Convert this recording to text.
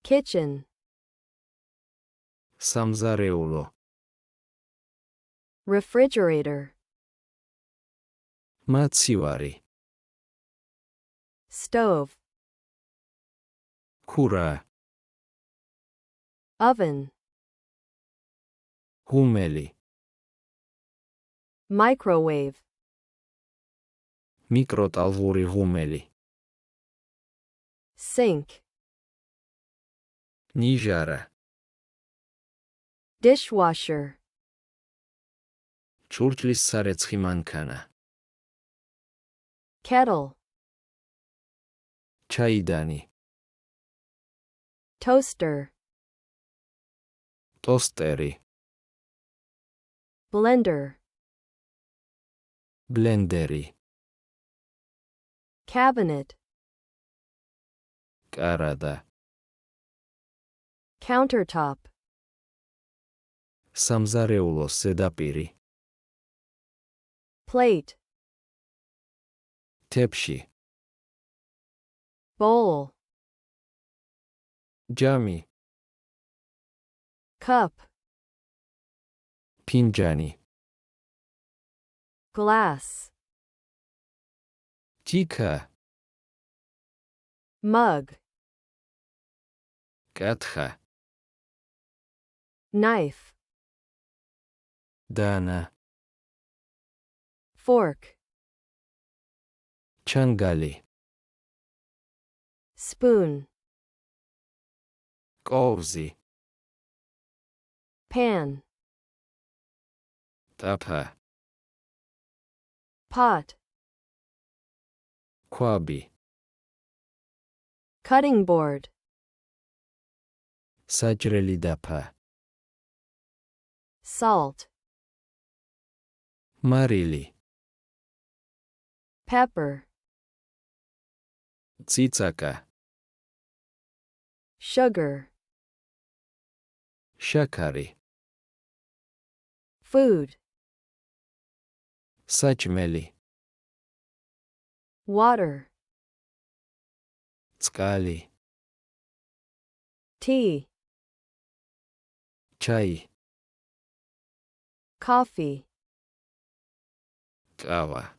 kitchen, სამზარეულო, refrigerator, მაცივარი, stove, ქურა, oven, ღუმელი, microwave, მიკროტალღური ღუმელი, sink, ნიჟარა, dishwasher, ჭურჭლის სარეცხი მანქანა, kettle, ჩაიდანი, toaster, ტოსტერი, blender, ბლენდერი, cabinet, კარადა, countertop, სამზარეულოს ზედაპირი, plate, თეფში, bowl, ჯამი, cup, ფინჯანი, glass, თიქა, mug, კათხა, knife, დანა, fork, ჩანგალი, spoon, კოვზი, pan, ტაფა, pot, ქვაბი, cutting board, საჭრელი დაფა, salt, მარილი, pepper, ციცაკა, sugar, შაქარი, food, საჭმელი, water, წყალი, tea, ჩაი, coffee, კავა.